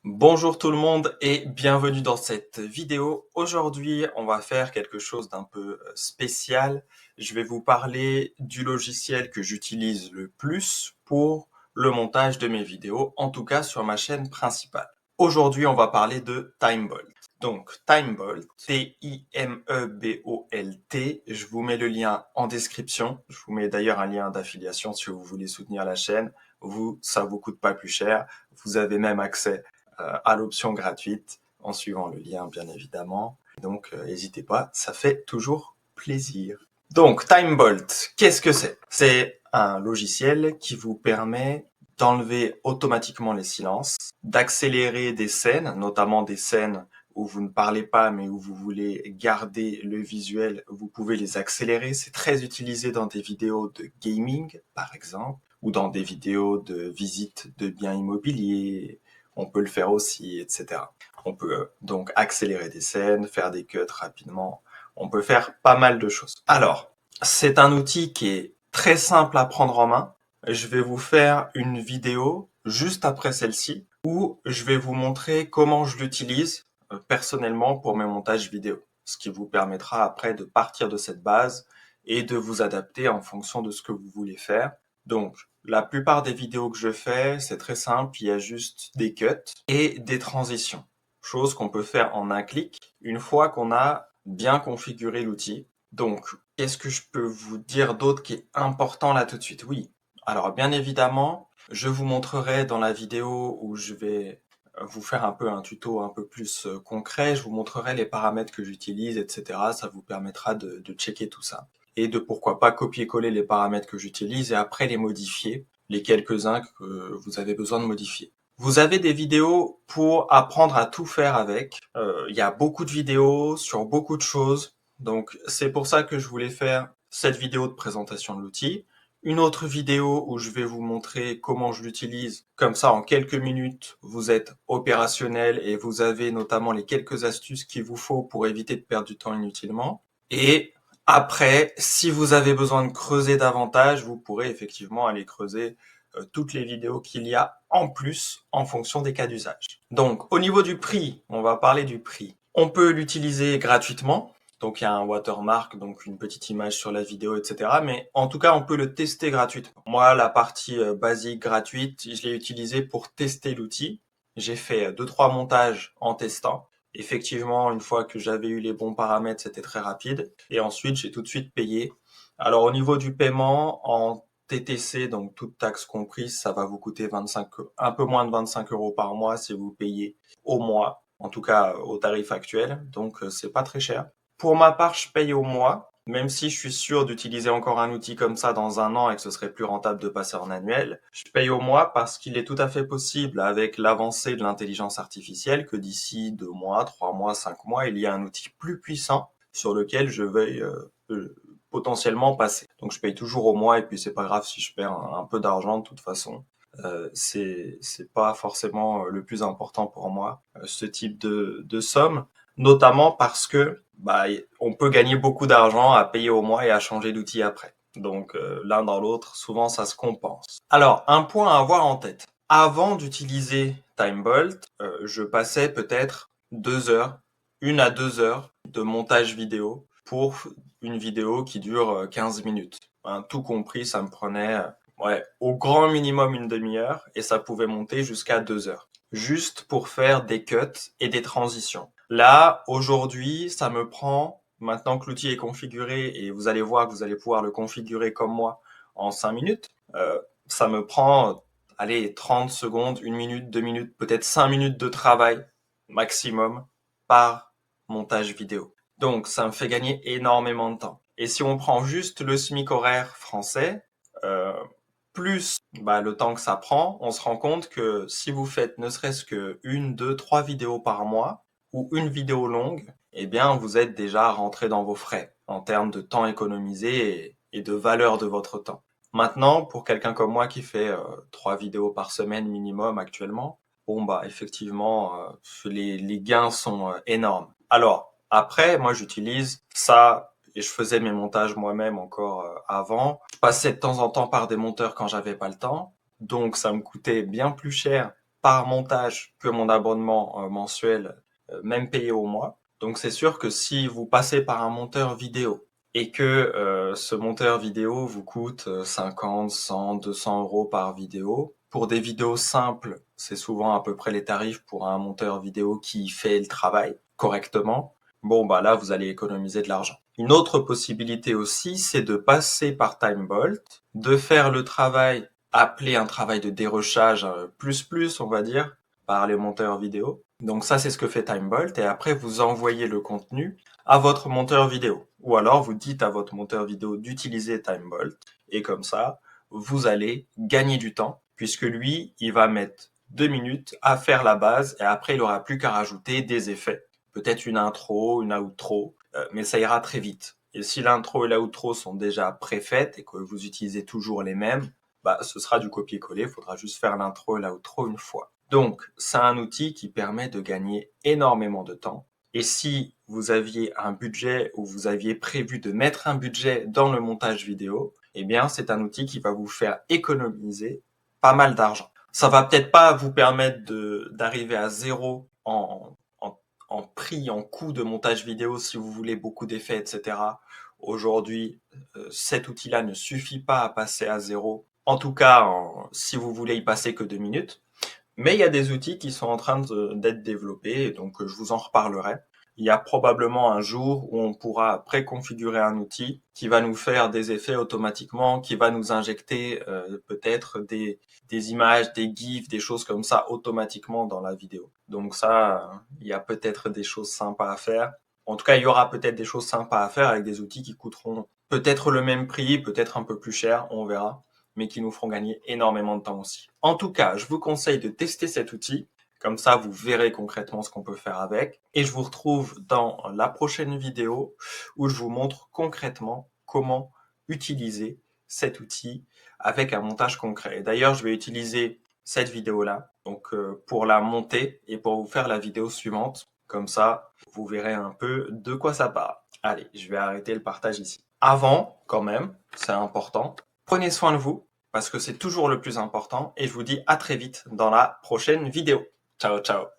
Bonjour tout le monde et bienvenue dans cette vidéo. Aujourd'hui, on va faire quelque chose d'un peu spécial. Je vais vous parler du logiciel que j'utilise le plus pour le montage de mes vidéos, en tout cas sur ma chaîne principale. Aujourd'hui, on va parler de Timebolt. Donc, Timebolt, T-I-M-E-B-O-L-T. Je vous mets le lien en description. Je vous mets d'ailleurs un lien d'affiliation si vous voulez soutenir la chaîne. Ça vous coûte pas plus cher. Vous avez même accès à l'option gratuite en suivant le lien bien évidemment. Donc n'hésitez pas, ça fait toujours plaisir. Donc Timebolt, qu'est-ce que c'est? C'est un logiciel qui vous permet d'enlever automatiquement les silences, d'accélérer des scènes, notamment des scènes où vous ne parlez pas mais où vous voulez garder le visuel, vous pouvez les accélérer. C'est très utilisé dans des vidéos de gaming par exemple, ou dans des vidéos de visite de biens immobiliers. On peut le faire aussi, etc. On peut donc accélérer des scènes, faire des cuts rapidement. On peut faire pas mal de choses. Alors, c'est un outil qui est très simple à prendre en main. Je vais vous faire une vidéo juste après celle-ci où je vais vous montrer comment je l'utilise personnellement pour mes montages vidéo. Ce qui vous permettra après de partir de cette base et de vous adapter en fonction de ce que vous voulez faire. Donc, la plupart des vidéos que je fais, c'est très simple, il y a juste des cuts et des transitions. Chose qu'on peut faire en un clic une fois qu'on a bien configuré l'outil. Donc, qu'est-ce que je peux vous dire d'autre qui est important là tout de suite? Oui. Alors, bien évidemment, je vous montrerai dans la vidéo où je vais vous faire un peu un tuto un peu plus concret. Je vous montrerai les paramètres que j'utilise, etc. Ça vous permettra de checker tout ça et de pourquoi pas copier-coller les paramètres que j'utilise et après les modifier, les quelques-uns que vous avez besoin de modifier. Vous avez des vidéos pour apprendre à tout faire avec. Il y a beaucoup de vidéos sur beaucoup de choses. Donc c'est pour ça que je voulais faire cette vidéo de présentation de l'outil. Une autre vidéo où je vais vous montrer comment je l'utilise. Comme ça, en quelques minutes, vous êtes opérationnel et vous avez notamment les quelques astuces qu'il vous faut pour éviter de perdre du temps inutilement. Et après, si vous avez besoin de creuser davantage, vous pourrez effectivement aller creuser toutes les vidéos qu'il y a en plus en fonction des cas d'usage. Donc, au niveau du prix, on va parler du prix. On peut l'utiliser gratuitement. Donc, il y a un watermark, donc une petite image sur la vidéo, etc. Mais en tout cas, on peut le tester gratuitement. Moi, la partie basique gratuite, je l'ai utilisée pour tester l'outil. J'ai fait 2-3 montages en testant. Effectivement, une fois que j'avais eu les bons paramètres, c'était très rapide. Et ensuite, j'ai tout de suite payé. Alors, au niveau du paiement, en TTC, donc toute taxe comprise, ça va vous coûter un peu moins de 25 € par mois si vous payez au mois, en tout cas au tarif actuel. Donc, c'est pas très cher. Pour ma part, je paye au mois, même si je suis sûr d'utiliser encore un outil comme ça dans un an et que ce serait plus rentable de passer en annuel. Je paye au mois parce qu'il est tout à fait possible avec l'avancée de l'intelligence artificielle que d'ici 2 mois, 3 mois, 5 mois, il y a un outil plus puissant sur lequel je veuille potentiellement passer. Donc je paye toujours au mois et puis c'est pas grave si je perds un peu d'argent de toute façon. C'est pas forcément le plus important pour moi, ce type de somme, notamment parce que on peut gagner beaucoup d'argent à payer au mois et à changer d'outil après. Donc l'un dans l'autre, souvent ça se compense. Alors, un point à avoir en tête. Avant d'utiliser Timebolt, je passais peut-être 2 heures, 1 à 2 heures de montage vidéo pour une vidéo qui dure 15 minutes. Hein, tout compris, ça me prenait au grand minimum une demi-heure et ça pouvait monter jusqu'à 2 heures. Juste pour faire des cuts et des transitions. Là, aujourd'hui, ça me prend, maintenant que l'outil est configuré et vous allez voir que vous allez pouvoir le configurer comme moi en 5 minutes, ça me prend, allez, 30 secondes, 1 minute, 2 minutes, peut-être 5 minutes de travail maximum par montage vidéo. Donc, ça me fait gagner énormément de temps. Et si on prend juste le SMIC horaire français, euh, plus le temps que ça prend, on se rend compte que si vous faites ne serait-ce que 1, 2, 3 vidéos par mois ou une vidéo longue, eh bien, vous êtes déjà rentré dans vos frais en termes de temps économisé et de valeur de votre temps. Maintenant, pour quelqu'un comme moi qui fait 3 vidéos par semaine minimum actuellement, effectivement, les gains sont énormes. Alors, après, moi, j'utilise ça et je faisais mes montages moi-même encore avant. Je passais de temps en temps par des monteurs quand j'avais pas le temps. Donc, ça me coûtait bien plus cher par montage que mon abonnement mensuel, même payé au mois. Donc c'est sûr que si vous passez par un monteur vidéo et que ce monteur vidéo vous coûte 50, 100, 200 euros par vidéo, pour des vidéos simples, c'est souvent à peu près les tarifs pour un monteur vidéo qui fait le travail correctement. Bon, bah là, vous allez économiser de l'argent. Une autre possibilité aussi, c'est de passer par Timebolt, de faire le travail appelé un travail de dérochage plus, on va dire, par les monteurs vidéo. Donc ça, c'est ce que fait Timebolt. Et après, vous envoyez le contenu à votre monteur vidéo. Ou alors, vous dites à votre monteur vidéo d'utiliser Timebolt. Et comme ça, vous allez gagner du temps, puisque lui, il va mettre 2 minutes à faire la base et après, il aura plus qu'à rajouter des effets. Peut-être une intro, une outro, mais ça ira très vite. Et si l'intro et l'outro sont déjà préfaites et que vous utilisez toujours les mêmes, bah, ce sera du copier-coller, il faudra juste faire l'intro et l'outro une fois. Donc, c'est un outil qui permet de gagner énormément de temps. Et si vous aviez un budget ou vous aviez prévu de mettre un budget dans le montage vidéo, eh bien, c'est un outil qui va vous faire économiser pas mal d'argent. Ça va peut-être pas vous permettre d'arriver à zéro en prix, en coût de montage vidéo si vous voulez beaucoup d'effets, etc. Aujourd'hui, cet outil-là ne suffit pas à passer à zéro. En tout cas, si vous voulez y passer que 2 minutes. Mais il y a des outils qui sont en train d'être développés, et donc je vous en reparlerai. Il y a probablement un jour où on pourra préconfigurer un outil qui va nous faire des effets automatiquement, qui va nous injecter peut-être des images, des gifs, des choses comme ça automatiquement dans la vidéo. Donc ça, il y a peut-être des choses sympas à faire. En tout cas, il y aura peut-être des choses sympas à faire avec des outils qui coûteront peut-être le même prix, peut-être un peu plus cher, on verra, mais qui nous feront gagner énormément de temps aussi. En tout cas, je vous conseille de tester cet outil. Comme ça, vous verrez concrètement ce qu'on peut faire avec. Et je vous retrouve dans la prochaine vidéo où je vous montre concrètement comment utiliser cet outil avec un montage concret. D'ailleurs, je vais utiliser cette vidéo-là donc pour la monter et pour vous faire la vidéo suivante. Comme ça, vous verrez un peu de quoi ça parle. Allez, je vais arrêter le partage ici. Avant, quand même, c'est important, prenez soin de vous parce que c'est toujours le plus important et je vous dis à très vite dans la prochaine vidéo. Ciao, ciao.